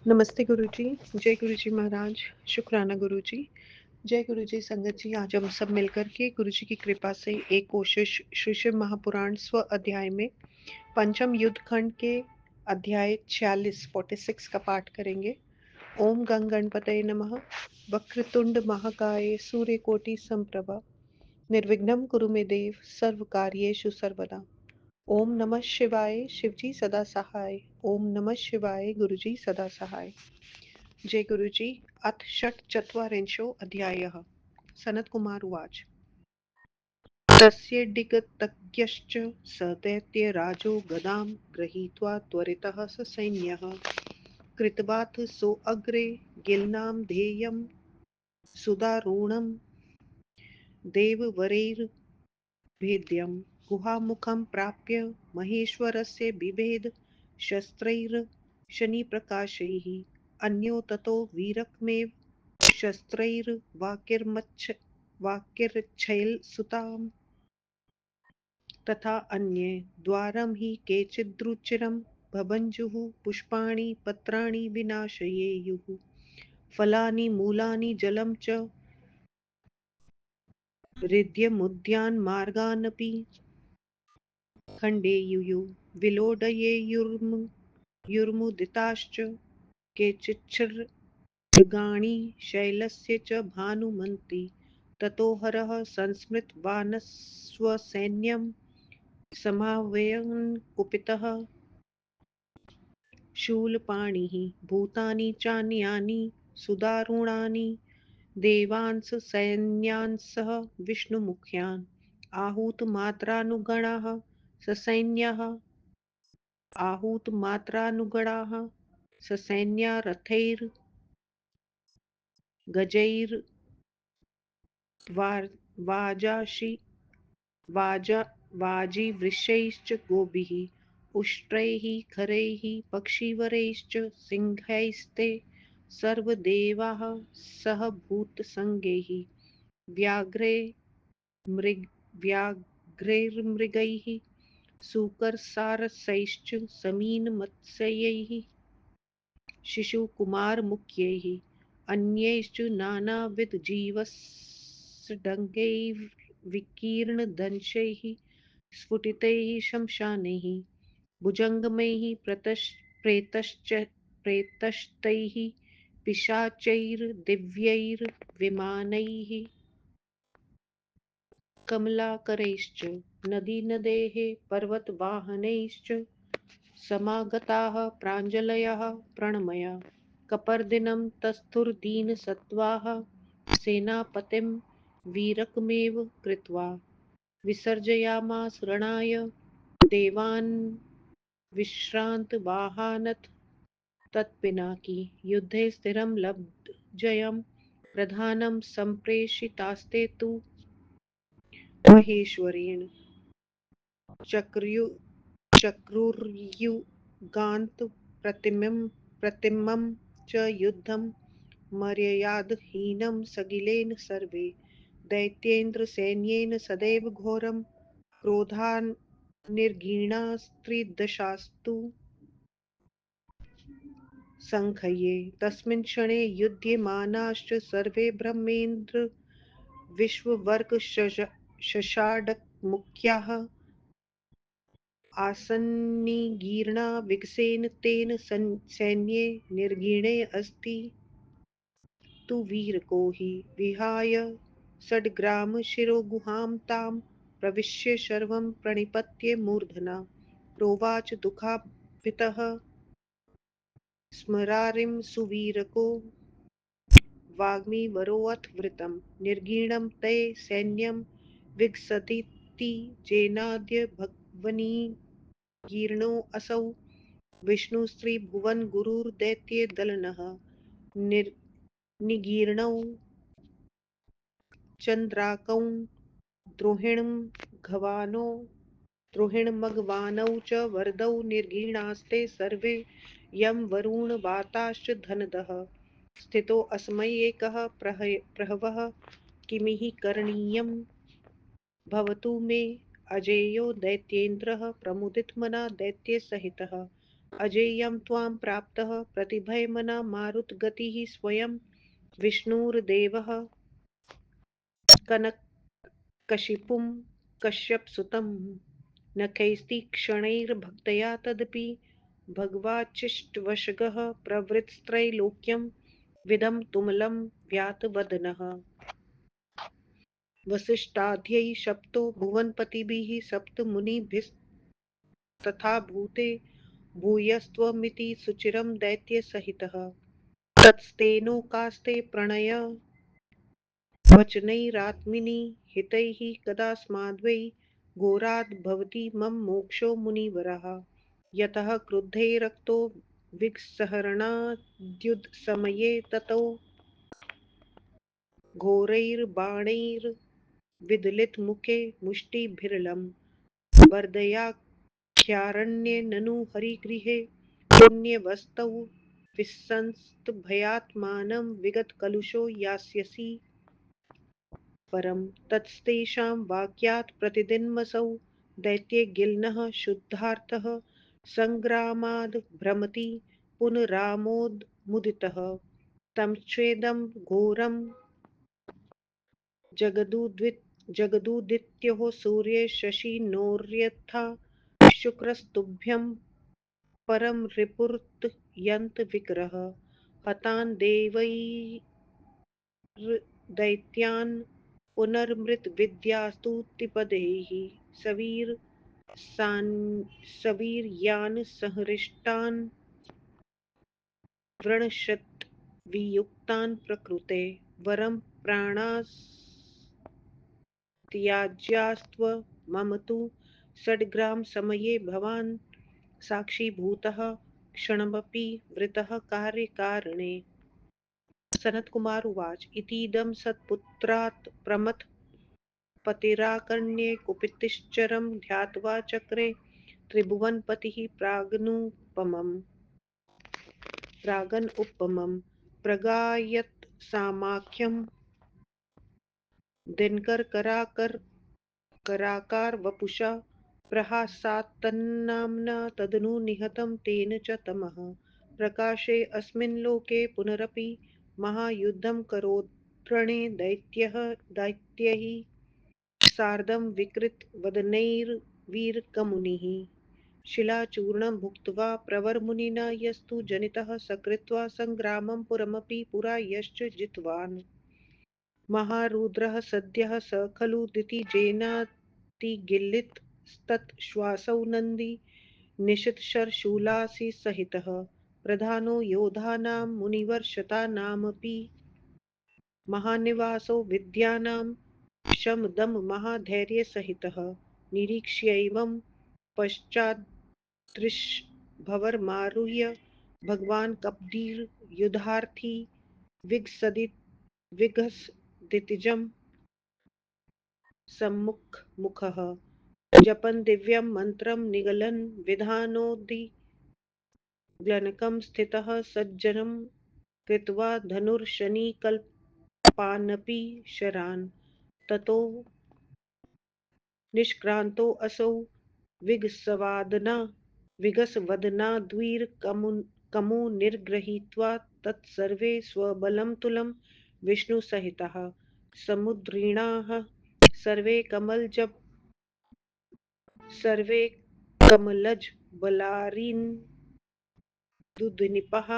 नमस्ते गुरुजी। जय गुरुजी महाराज। शुक्राना गुरुजी। जय गुरुजी संगत जी। आज हम सब मिलकर के गुरुजी की कृपा से एक कोशिश श्री शिव महापुराण स्व अध्याय में पंचम युद्ध खंड के अध्याय 46 का पाठ करेंगे। ओम गंग गणपतये नमः। वक्रतुंड महाकाय सूर्यकोटि समप्रभा निर्विघ्नं कुरु मे देव सर्व कार्येषु सर्वदा। ओम नमः शिवाय। शिवजी सदा सहाय। ओम नमः शिवाय। गुरुजी सदा सहाय। जय गुरुजी। अथ षट्चत्वारिंशो अध्यायः। सनत्कुमार उवाच। तस्येड्डिगतज्ञश्च स दैत्यराजो गदां गृहीत्वा त्वरितः ससैन्यः कृतवाथ सोऽग्रे गिलनां ध्येयं सुदारुणं देववरैर्भेद्यं गुहामुखं प्राप्य महेश्वरस्य बिभेद शस्त्रैर्शनिप्रकाशैः अन्यो ततो वीरकमेव शस्त्रैर्वाकिर्च्छैलसुतां तथा अन्ये द्वारं हि केचिद्रुचिरं भभञ्जुः पुष्पाणि पत्राणि विनाशयेयुः फलानि मूलानि जलं च हृद्यमुद्यानमार्गानपि खण्डेयुः विलोडयेयुर्मुदिताश्च केचिच्छिद्रगाणि शैलस्य च भानुमन्ति ततो हरः संस्मृतवानस्वसैन्यं समाह्वयन् कुपितः शूलपाणिः भूतानि चान्यानि सुदारुणानि देवांस सैन्यान्सह विष्णुमुख्यान् आहूतमात्रानुगणाः ससैन्याः आहूतमात्रानुगणाः ससैन्या रथैर्गजैर्वाजांसि वाजिवृषैश्च गोभिः उष्ट्रैः खरैः पक्षिवरैश्च सिंहैस्ते सर्वदेवाः सहभूतसङ्गैः व्याघ्रैर्मृगैः सूकरसारसैश्च समीनमत्स्यैः शिशुकुमारमुख्यैः अन्यैश्च नानाविधजीवस्फुटङ्गैर्विकीर्णदंशैः स्फुटितैः शमशानैः भुजङ्गमैः प्रेतश्चैः पिशाचैर्दिव्यैर्विमानैः कमलाकरैश्च नदीनदैः पर्वतवाहनैश्च समागताः प्राञ्जलयः प्रणमय कपर्दिनं तस्थुर्दीनसत्त्वाः सेनापतिं वीरकमेव कृत्वा विसर्जयामास रणाय देवान् विश्रान्तवाहानथ तत्पिनाकी युद्धे स्थिरं लब्धजयं प्रधानं सम्प्रेषितास्ते तु महेश्वरेण चक्रुर्यु चक्रुर्युगान्तप्रतिमं च युद्धं मर्यादहीनं सगिलेन सर्वे दैत्येन्द्रसैन्येन सदैव घोरं क्रोधान्निर्घृणास्त्रिदशास्तु सङ्ख्ये तस्मिन् क्षणे युध्यमानाश्च सर्वे ब्रह्मेन्द्रविश्ववर्गशशाङ्कमुख्याः आसन्निगीर्णा विकसेन तेन सैन्ये निर्गीणे अस्ति तु वीरको हि विहाय षड्ग्रामशिरोगुहां तां प्रविश्य शर्वं प्रणिपत्य मूर्धना प्रोवाच दुःखाभितः स्मरारिं सुवीरको वाग्मीवरोऽथ वृतं निर्गीणं ते सैन्यं विगसतीति जेनाद्य भगवन्निगीर्णोऽसौ विष्णुस्त्रिभुवनगुरुर्दैत्यदलनः निगीर्णौ चन्द्रार्कौ द्रोहिणमघवानौ च वरदौ निर्गीणास्ते सर्वे यं वरुणवाताश्च धनदः स्थितोऽस्मैकः प्रहवः किमिह करणीयं भवतु मे अजेयो दैत्येन्द्रः प्रमुदितमना दैत्यसहितः अजेयं त्वां प्राप्तः प्रतिभयमना मारुतगतिः स्वयं विष्णुर्देवः कनकशिपुं कश्यपसुतं नखैस्तीक्ष्णैर्भक्तया तदपि भगवाच्चिष्टवशगः प्रवृत्स्त्रैलोक्यं विदं तुमलं व्यातवदनः वसिष्ठाद्यै शप्तो भुवनपतिभिः सप्तमुनिभिस्तथा भूते भूयस्त्वमिति सुचिरं दैत्यसहितः तत्स्तेनोकास्ते प्रणय वचनैरात्मनि हितैः कदास्माद्वै घोराद् भवति मम मोक्षो मुनिवरः यतः क्रुद्धे रक्तो विस्सरणाद्युत्समये ततो घोरैर्बाणैर्विदलितमुखे मुष्टिभिरलं वर्धयाख्यारण्ये ननु हरिगृहे पुण्यवस्तौ विसंस्तभयात्मानं विगतकलुषो यास्यसि परं तत्तेषां वाक्यात् प्रतिदिनमसौ दैत्यगिल्नः शुद्धार्थः सङ्ग्रामाद् भ्रमति पुनरामोदमुदितः तमश्चेदं घोरं जगदुदित्यो सूर्ये शशिनोर्यथा शुक्रस्तुभ्यं परं रिपुर्तयन्तविग्रहः हतान् दैत्यान् पुनर्मृतविद्यास्तुतिपदैः सवीर्यान् संहृष्टान् वृणशतवियुक्तान् प्रकृते वरं प्राणास्त्याज्यास्त्वमम तु षड्ग्रामसमये भवान् साक्षीभूतः क्षणमपि वृतः कार्यकारणे सनत्कुमार उवाच इतीदं सत्पुत्रात् प्रमथपतिराकर्ण्ये कुपितश्चरं ध्यात्वा चक्रे त्रिभुवनपतिः प्रागनुपमं प्रगायत्सामाख्यं दिनकरकराकारवपुषा प्रहासात्तन्नाम्ना तदनु निहतं तेन च तमः प्रकाशे अस्मिन् लोके पुनरपि महायुद्धं करोद्रणे दैत्यैः सार्धं विकृतवदनैर्वीरकमुनिः शिलाचूर्णं भुक्त्वा प्रवरमुनिना यस्तु जनितः सकृत्वा सङ्ग्रामं पुरमपि पुरा यश्च जितवान् महारुद्रः सद्यः स खलु दितिजेनातिगिलितस्तत्श्वासौ नन्दी निशितशरशूलासिसहितः प्रधानो योधानां मुनिवर्षतानामपि महानिवासो विद्यानां शमदममहाधैर्यसहितः निरीक्ष्यैवं पश्चादृशभवर्मारुह्य भगवान् कपिर्युधार्थी विगसदितिजं सम्मुखमुखः जपन् दिव्यं मन्त्रं निगलन् विधानोद्विग्नकं स्थितः सज्जनं कृत्वा धनुर्शनिकल्पानपि शरान् ततो निष्क्रान्तोऽसौ विगसवदनाद्वीरकमो निर्गृहीत्वा तत्सर्वे स्वबलं तुलं विष्णुसहिताः समुद्रीणाः सर्वे कमलजबलारिन्दुद्निपः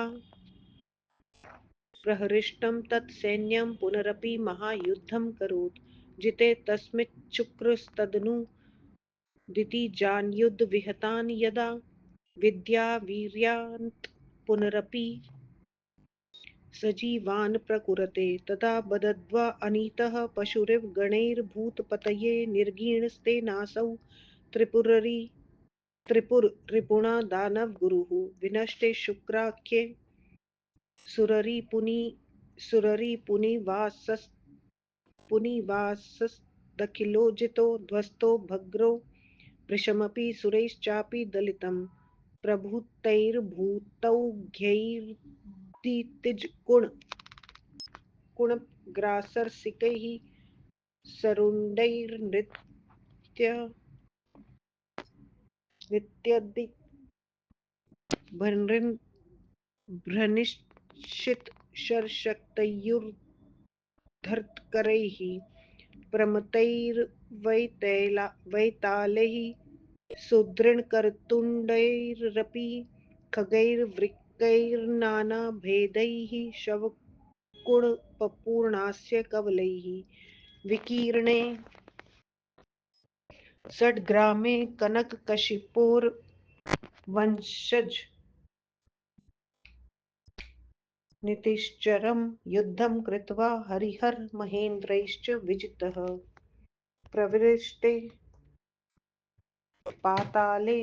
प्रहृष्टं तत्सैन्यं पुनरपि महायुद्धं करोत् जिते तस्मिच्छुक्रस्तदनु दितिजान्युद्धविहतान् यदा विद्यावीर्यान् पुनरपि सजीवान् प्रकुरते तदा बदद्वा अनीतः पशुरिव गणैर्भूतपतये निर्गीणस्तेनासौ त्रिपुररिपुणा दानवगुरुः विनष्टे शुक्राख्ये सुररिपुनिवासस्तखिलोजितो ध्वस्तो भग्रो वृषमपि सुरैश्चापि दलितं प्रभूतैर्भूतौघैर्दितिजगुणग्रासरसिकैः सरुण्डैर्नृत्य भ्रनिश्चितशरशक्तयुर्धर्तकरैः प्रमथैर्वैतालैः सुदृढकरतुण्डैरपि खगैर्वृक्कैर्नानाभेदैः शवकुणपपूर्णास्य कवलैः विकीर्णे षड्ग्रामे कनककशिपोर्वंशज नितिश्चरं युद्धं कृत्वा हरिहरमहेन्द्रैश्च विजितः प्रविष्टे पाताले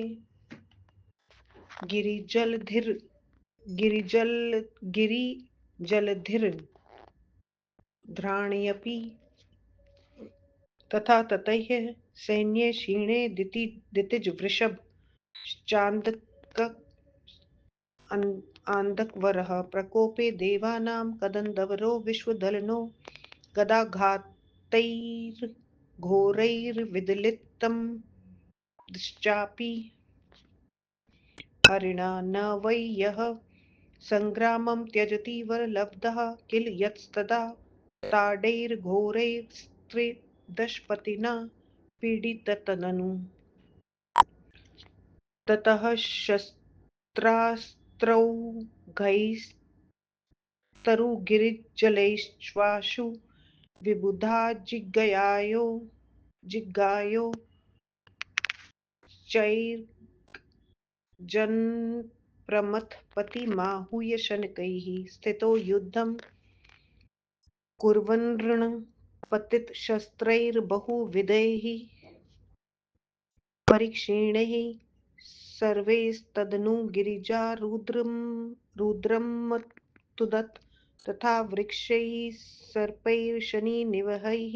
गिरिजलधिर् गिरिजलधिर्ध्राणयपि तथा ततैः सैन्ये क्षीणे दितिजवृषभ चान्दक आन्दकवरः प्रकोपे देवानां कदम्बरो विश्वदलनो गदाघातैर्घोरैर्विदलितं दश्चापि हरिणा न वै यः सङ्ग्रामं त्यजति वरलब्धः किल यत्सदा ताडैर्घोरैस्त्रिदशपतिना पीडिततननु ततः शस्त्रास्त्रौघैस्तरुगिरिजलैश्चाशु विबुधा जिज्ञायो चैर्जन्प्रमथपतिमाहूय शनकैः स्थितो युद्धं कुर्वन्नृण पतितशस्त्रैर्बहुविधैः परिक्षीणैः सर्वैस्तदनु गिरिजारुद्रमतुदत् तथा वृक्षैः सर्पैर्शनिनिवहैः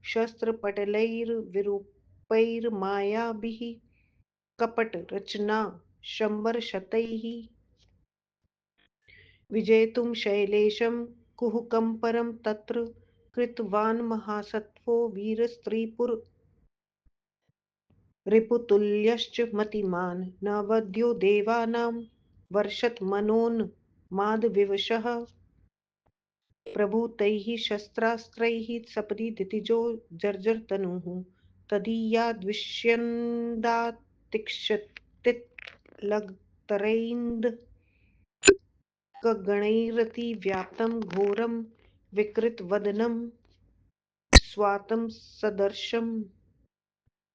शस्त्रपटलैर्विरूपैर्मायाभिः कपटरचना शम्बरशतैः विजेतुं शैलेशं कुहकं परं तत्र कृतवान् महासत्त्वो वीरस्त्रीपुररिपुतुल्यश्च मतिमान् न वध्यो देवानां वर्षतमनोन्मादविवशः प्रभूतैः शस्त्रास्त्रैः सपदि दितिजो जर्जरतनुः तदीयाद्विष्यन्दातिक्षतलगतरैन्दकगणैरतिव्याप्तं घोरं विकृतवदनं स्वातं सदर्शं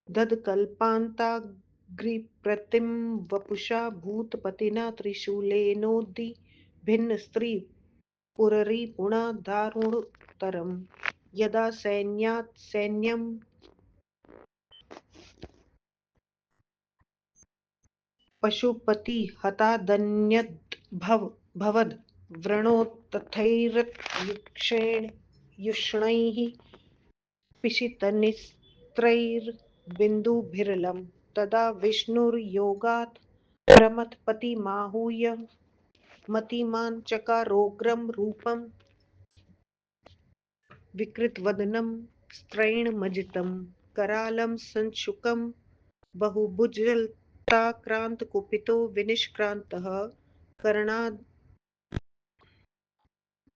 ददकल्पान्ताग्रिप्रतिं वपुषा भूतपतिना त्रिशूलेनोद्भिन्नस्त्रीपुररिपुणा दारुणतरं यदा सैन्यात् सैन्यं पशुपतिहतादन्यद्भवद् व्रणोत्तथैर्यक्षैर्युष्णैः पिशितनिस्त्रैर्बिन्दुभिरलं तदा विष्णुर्योगात् प्रमथपतिमाहूय मतिमान् चकारोग्रं रूपं विकृतवदनं स्त्रैणमजितं करालं संशुकं बहुभुजलताक्रान्तकुपितो विनिष्क्रान्तः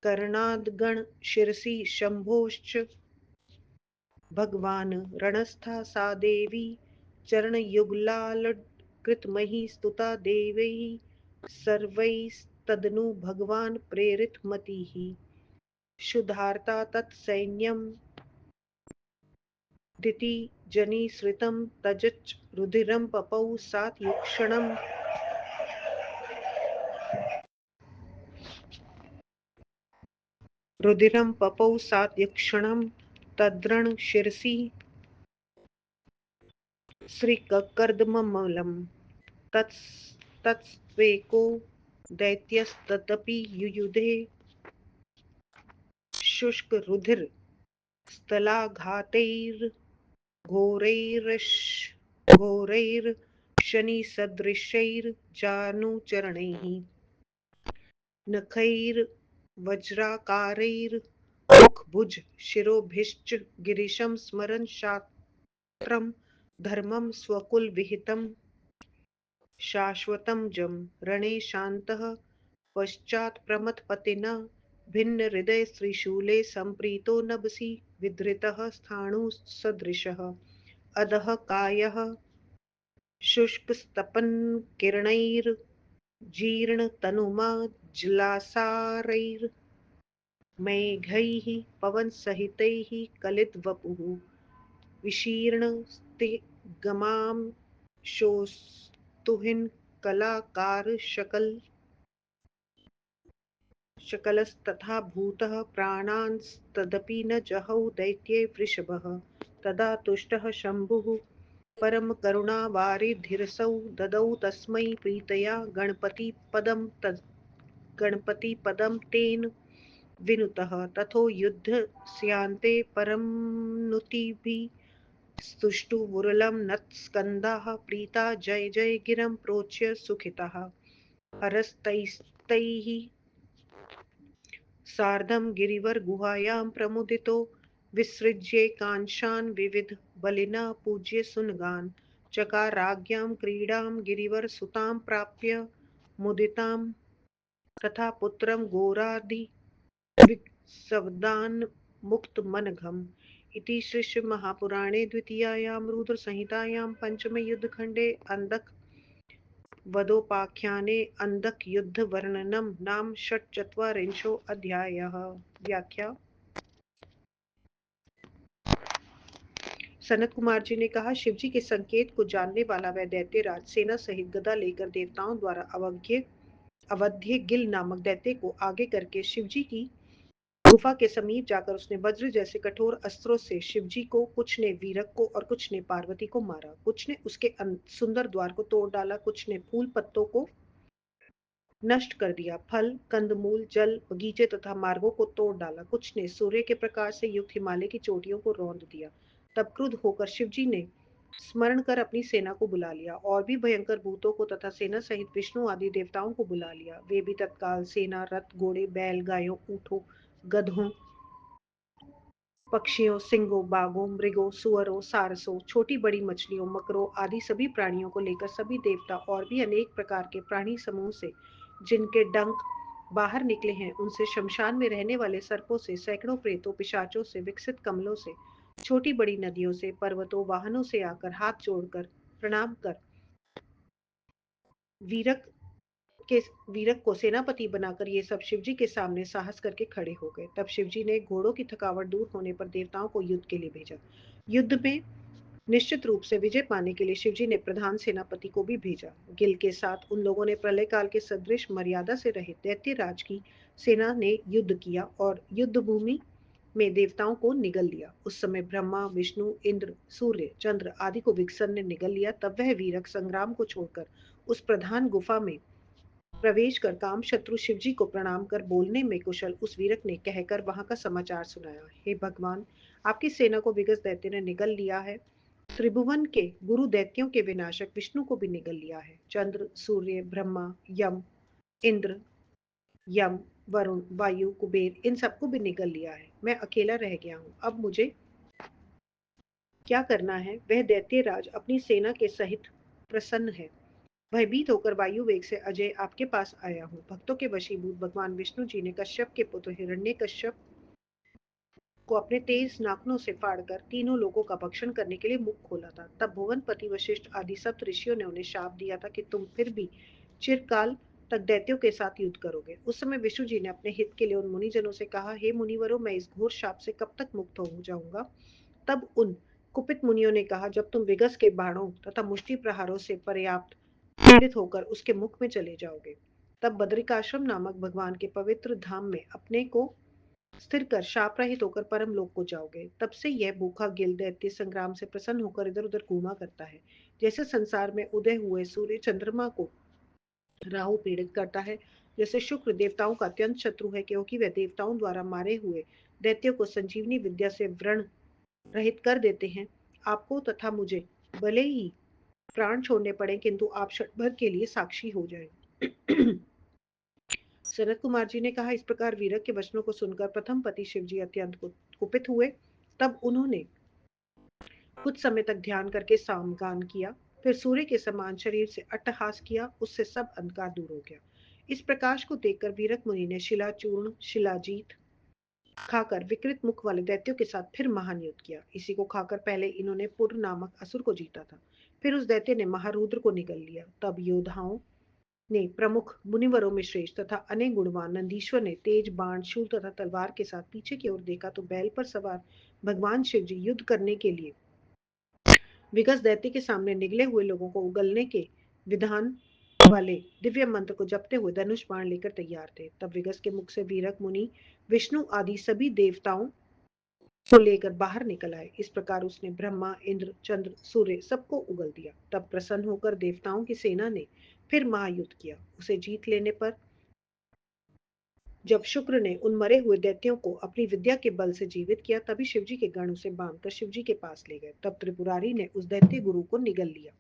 कर्णादगणशिरसि शम्भोश्च भगवान् रणस्था सा देवी चरणयुगलालकृतमयी स्तुता देवैः सर्वैस्तदनु भगवान् प्रेरितमतिः क्षुधार्ता तत्सैन्यं दितिजनिसृतं तजच्च रुधिरं पपौ सात्यक्षणं तद्रणशिरसि श्रीकर्दममलं तत्स्वेको दैत्यस्तदपि युयुधे शुष्करुधिरस्थलाघातैर्घोरैर्शनिसदृशैर्जानुचरणैः नखैर्वज्राकारैर्मुखभुजशिरोभिश्च गिरिशं स्मरन् क्षात्रं धर्मं स्वकुलविहितं शाश्वतं जं रणे शान्तः पश्चात् प्रमथपतिना भिन्न हृदय त्रिशूले सम्प्रीतो नभसि विधृतः स्थाणुसदृशः अधः कायः शुष्कस्तपनकिरणैर्जीर्णतनुमा ज्लासारैर्मेघैः पवनसहितैः कलितवपुः विशीर्णस्तिगमां शोस्तुहिन् शकलस्तथा भूतः प्राणांस्तदपि न जहौ दैत्ये वृषभः तदा तुष्टः शम्भुः परमकरुणावारिधिरसौ ददौ तस्मै प्रीतया गणपतिपदं तेन विनुतः तथो युद्धस्यान्ते परमनुतिभिः स्तुष्टुवुरलं नतस्कन्धाः प्रीता जय जय गिरं प्रोच्य सुखिताः हरस्तैस्तैः सार्धं गिरिवरगुहायां प्रमुदितो विसृज्यैकांशान् विविधबलिना पूज्य सुनगान् चकाराज्ञां क्रीडां गिरिवरसुतां प्राप्य मुदितां तथा पुत्रं घोरादिविसवदान्मुक्तमनघम् इति श्रीमहापुराणे द्वितीयायां रुद्रसंहितायां पञ्चमे युद्धखण्डे वधोपाख्याने अंधकयुद्धवर्णनम नाम षट्चत्वारिंशोऽध्यायः। व्याख्या। सनत कुमार जी ने कहा, शिवजी के संकेत को जानने वाला वह दैत्यराज सेना सहित गदा लेकर देवताओं द्वारा अवध्य गिल नामक दैत्य को आगे करके शिवजी की गुफा के समीप जाकर उसने वज्र जैसे कठोर अस्त्रों से शिवजी को, कुछ ने वीरक को और कुछ ने पार्वती को मारा। कुछ ने उसके सुंदर द्वार को तोड़ डाला, कुछ ने फूल पत्तों को नष्ट कर दिया, फल कंदमूल जल बगीचे तथा मार्गों को तोड़ डाला। कुछ ने सूर्य के प्रकाश से युक्त हिमालय की चोटियों को रौंद दिया। तब क्रुद्ध होकर शिवजी ने स्मरण कर अपनी सेना को बुला लिया और भी भयंकर भूतों को तथा सेना सहित विष्णु आदि देवताओं को बुला लिया। वे भी तत्काल सेना, रथ, घोड़े, बैल, गायों, ऊंटों, गधों, पक्षियों, सिंगों, बाघों, मृगों, सुअरों, सारसों, छोटी बड़ी मछलियों, मकरों आदि सभी प्राणियों को लेकर सभी देवता और भी अनेक प्रकार के प्राणी समूह से जिनके डंक बाहर निकले हैं, उनसे शमशान में रहने वाले सर्पों से, सैकड़ों प्रेतों, पिशाचों से, विकसित कमलों से, छोटी बड़ी नदियों से, पर्वतों, वाहनों से आकर हाथ जोड़कर प्रणाम कर वीरक के वीरक को सेनापति बनाकर ये सब शिवजी के सामने साहस करके खड़े हो गए। तब शिवजी ने घोड़ों की थकावट दूर होने पर देवताओं को युद्ध के लिए भेजा। युद्ध में निश्चित रूप से विजय पाने के लिए शिवजी ने प्रधान सेनापति को भी भेजा। गिल के साथ उन लोगों ने प्रलय काल के सदृश मर्यादा से रहित दैत्यराज की सेना ने युद्ध किया और युद्ध भूमि में देवताओं को निगल लिया। उस समय ब्रह्मा, विष्णु, इंद्र, सूर्य, चंद्र आदि को विकसन ने निगल लिया। तब वह वीरक संग्राम को छोड़कर उस प्रधान गुफा में प्रवेश कर काम शत्रु शिवजी को प्रणाम कर बोलने में कुशल उस वीरक ने कहकर वहां का समाचार सुनाया। हे भगवान, आपकी सेना को विगत दैत्य ने निगल लिया है। त्रिभुवन के गुरु दैत्यों के विनाशक विष्णु को भी निगल लिया है। चंद्र, सूर्य, ब्रह्मा, यम, इंद्र, यम, वरुण, वायु, कुबेर इन सबको भी निगल लिया है। मैं अकेला रह गया हूँ। अब मुझे क्या करना है? वह दैत्य राज अपनी सेना के सहित प्रसन्न है। भयभीत होकर वायु वेग से अजय आपके पास आया हूँ। भक्तों के वशीभूत भगवान विष्णु जी ने कश्यप के पुत्र हिरण्यकश्यप को अपने तेज नाखूनों से फाड़कर तीनों लोगों का भक्षण करने के लिए मुख खोला था। तब भुवनपति वशिष्ठ आदि सप्त ऋषियों ने उन्हें शाप दिया था कि तुम फिर भी चिरकाल तक दैत्यों के साथ युद्ध करोगे। उस समय विष्णु जी ने अपने हित के लिए उन मुनिजनों से कहा, हे मुनिवरों, मैं इस घोर शाप से कब तक मुक्त हो जाऊंगा? तब उन कुपित मुनियों ने कहा, जब तुम विगस के बाणों तथा मुष्टि प्रहारों से पर्याप्त पीड़ित होकर उसके मुख में चले जाओगे। तब बद्रिकाश्रम नामक भगवान के पवित्र धाम में अपने को स्थिर कर शाप रहित होकर परम लोक को जाओगे। तब से यह भूखा गिल दैत्य संग्राम से प्रसन्न होकर इधर उधर घूमा करता है। जैसे संसार में उदय हुए सूर्य चंद्रमा को राहु पीड़ित करता है, जैसे शुक्र देवताओं का अत्यंत शत्रु है, क्योंकि वह देवताओं द्वारा मारे हुए दैत्यों को संजीवनी विद्या से व्रण रहित कर देते हैं। आपको तथा मुझे भले ही प्राण छोड़ने पड़े, किंतु आप क्षण भर के लिए साक्षी हो जाएं। सनत कुमार जी ने कहा, इस प्रकार वीरक के वचनों को सुनकर प्रथम पति शिवजी अत्यंत कुपित हुए। तब उन्होंने कुछ समय तक ध्यान करके सामगान किया। फिर सूर्य के समान शरीर से अट्टहास किया, उससे सब अंधकार दूर हो गया। इस प्रकाश को देखकर वीरक मुनि ने शिलाचूर्ण शिलाजीत खाकर विकृत मुख वाले दैत्यों के साथ फिर महान युद्ध किया। इसी को खाकर पहले इन्होंने पुर नामक असुर को जीता था, फिर उस दैत्य ने महारुद्र को निगल लिया। तब योद्धाओं ने प्रमुख मुनिवरों में श्रेष्ठ तथा अनेक गुणवान नंदीश्वर ने तेज बाण शूल तथा तलवार के साथ पीछे की ओर देखा तो बैल पर सवार भगवान शिव जी युद्ध करने के लिए विगस दैत्य के सामने निगले हुए लोगों को उगलने के विधान वाले दिव्य मंत्र को जपते हुए धनुष बाण लेकर तैयार थे। तब विगस के मुख से वीरक मुनि विष्णु आदि सभी देवताओं को लेकर बाहर निकल आए। इस प्रकार उसने ब्रह्मा इंद्र चंद्र सूर्य सबको उगल दिया। तब प्रसन्न होकर देवताओं की सेना ने फिर महायुद्ध किया। उसे जीत लेने पर जब शुक्र ने उन मरे हुए दैत्यों को अपनी विद्या के बल से जीवित किया, तभी शिवजी के गण उसे बांधकर शिवजी के पास ले गए। तब त्रिपुरारी ने उस दैत्य गुरु को निगल लिया।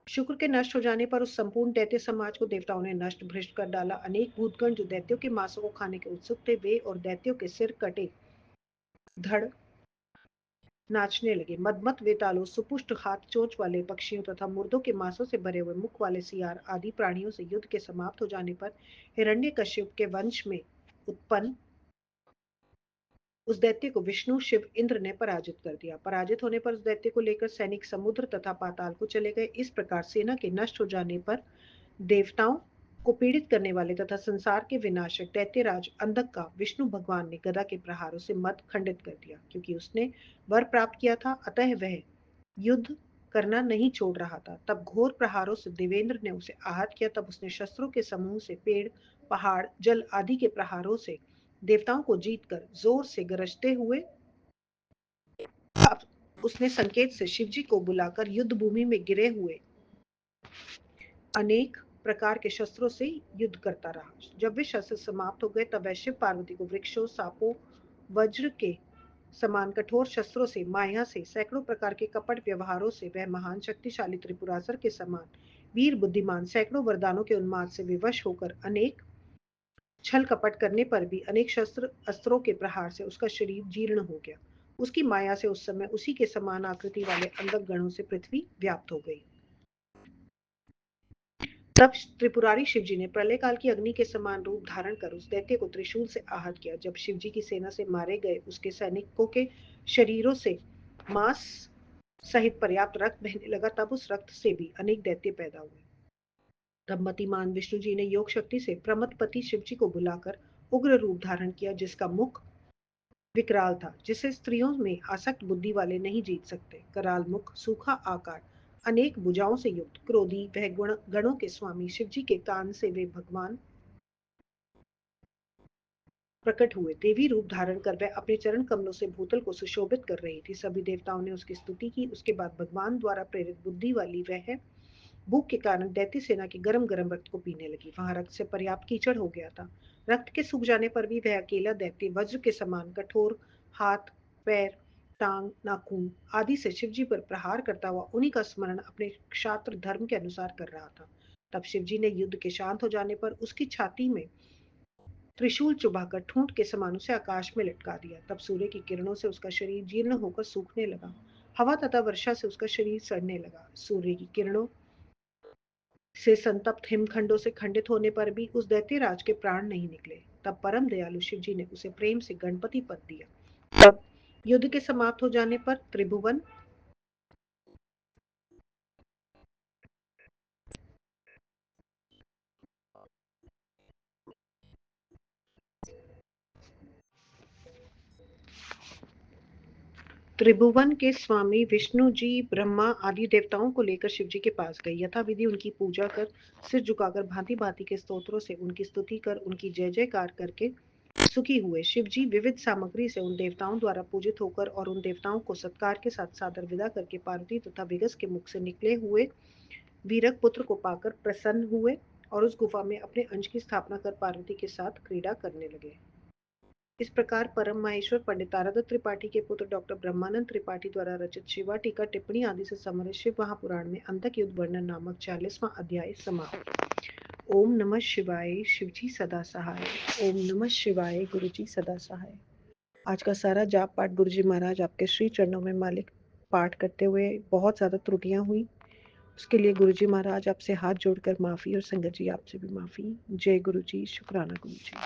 शुक्र के नष्ट हो जाने पर उस संपूर्ण दैत्य समाज को देवताओं ने नष्ट भ्रष्ट कर डाला। अनेक भूतगण जो दैत्यों के मांसों को खाने के उत्सुक थे, वे और दैत्यों के सिर कटे धड़ नाचने लगे। मदमत वेतालों सुपुष्ट हाथ चोंच वाले पक्षियों तथा मुर्दों के मांसों से भरे हुए मुख वाले सियार आदि प्राणियों से युद्ध के समाप्त हो जाने पर हिरण्यकश्यप के वंश में उत्पन्न उस दैत्य को विष्णु शिव इंद्र ने पराजित कर दिया। पराजित होने पर उस दैत्य को लेकर सैनिक समुद्र तथा पाताल को चले गए। इस प्रकार सेना के नष्ट हो जाने पर देवताओं को पीड़ित करने वाले तथा संसार के विनाशक दैत्यराज अंधक का विष्णु भगवान ने गदा के प्रहारों से मत खंडित कर दिया। क्योंकि उसने वर प्राप्त किया था, अतः वह युद्ध करना नहीं छोड़ रहा था। तब घोर प्रहारों से देवेंद्र ने उसे आहत किया। तब उसने शस्त्रों के समूह से पेड़ पहाड़ जल आदि के प्रहारों से देवताओं को जीतकर जोर से गरजते हुए अब उसने संकेत से शिवजी को बुलाकर युद्ध भूमि में गिरे हुए अनेक प्रकार के शस्त्रों से युद्ध करता रहा। जब वे शस्त्र समाप्त हो गए, तब वह शिव पार्वती को वृक्षों सांपों वज्र के समान कठोर शस्त्रों से माया से सैकड़ों प्रकार के कपट व्यवहारों से वह महान शक्तिशाली त्रिपुरासुर के समान वीर बुद्धिमान सैकड़ों वरदानों के उन्माद से विवश होकर अनेक छल कपट करने पर भी अनेक शस्त्र अस्त्रों के प्रहार से उसका शरीर जीर्ण हो गया। उसकी माया से उस समय उसी के समान आकृति वाले अंधक गणों से पृथ्वी व्याप्त हो गई। तब त्रिपुरारी शिवजी ने प्रलय काल की अग्नि के समान रूप धारण कर उस दैत्य को त्रिशूल से आहत किया। जब शिवजी की सेना से मारे गए उसके सैनिकों के शरीरों से मांस सहित पर्याप्त रक्त बहने लगा, तब उस रक्त से भी अनेक दैत्य पैदा हुए। तब मतिमान विष्णु जी ने योग शक्ति से प्रमथपति शिवजी को बुलाकर उग्र रूप धारण किया, जिसका मुख विकराल था, जिसे स्त्रियों में आसक्त बुद्धि वाले नहीं जीत सकते। कराल मुख, सूखा आकार, अनेक भुजाओं से युक्त, क्रोधी वह गणों के स्वामी शिवजी के कान से वे भगवान प्रकट हुए। देवी रूप धारण कर वह अपने चरण कमलों से भूतल को सुशोभित कर रही थी। सभी देवताओं ने उसकी स्तुति की। उसके बाद भगवान द्वारा प्रेरित बुद्धि वाली वह भूख के कारण दैत्य सेना के गरम गरम रक्त को पीने लगी। वहां रक्त से पर्याप्त कीचड़ हो गया था। रक्त के सूख जाने पर भी वह अकेला दैत्य वज्र के समान कठोर हाथ पैर टांग नाखून आदि से शिवजी पर प्रहार करता हुआ उन्हीं का स्मरण अपने क्षात्र धर्म के अनुसार कर रहा था। तब शिवजी ने युद्ध के शांत हो जाने पर उसकी छाती में त्रिशूल चुभाकर ठूंठ के समान उसे आकाश में लटका दिया। तब सूर्य की किरणों से उसका शरीर जीर्ण होकर सूखने लगा। हवा तथा वर्षा से उसका शरीर सड़ने लगा। सूर्य की किरणों से संतप्त हिमखंडों से खंडित होने पर भी उस दैत्यराज के प्राण नहीं निकले। तब परम दयालु शिव जी ने उसे प्रेम से गणपति पद दिया। तब युद्ध के समाप्त हो जाने पर त्रिभुवन त्रिभुवन के स्वामी विष्णु जी ब्रह्मा आदि देवताओं को लेकर शिव जी के पास गए। यथाविधि उनकी पूजा कर सिर झुकाकर भांति भांति के स्तोत्रों से उनकी स्तुति कर उनकी जय जयकार करके सुखी हुए। शिव जी विविध सामग्री से उन देवताओं द्वारा पूजित होकर और उन देवताओं को सत्कार के साथ सादर विदा करके पार्वती तथा विगस के मुख से निकले हुए वीरक पुत्र को पाकर प्रसन्न हुए और उस गुफा में अपने अंश की स्थापना कर पार्वती के साथ क्रीड़ा करने लगे। इस प्रकार परम माहेश्वर पंडित तारादत्त त्रिपाठी के पुत्र डॉक्टर ब्रह्मानंद त्रिपाठी द्वारा रचित शिवा टीका टिप्पणी आदि से समृद्ध शिव महापुराण में अंतक युद्ध वर्णन नामक 40वां अध्याय समाप्त। ओम नमः शिवाय। शिवजी सदा सहाय। ओम नमः शिवाय। गुरुजी सदा सहाय। आज का सारा जाप पाठ गुरुजी महाराज आपके श्री चरणों में मालिक पाठ करते हुए बहुत ज़्यादा त्रुटियाँ हुई। उसके लिए गुरुजी महाराज आपसे हाथ जोड़कर माफ़ी और संगत जी आपसे भी माफ़ी। जय गुरु जी, शुक्राना गुरु जी।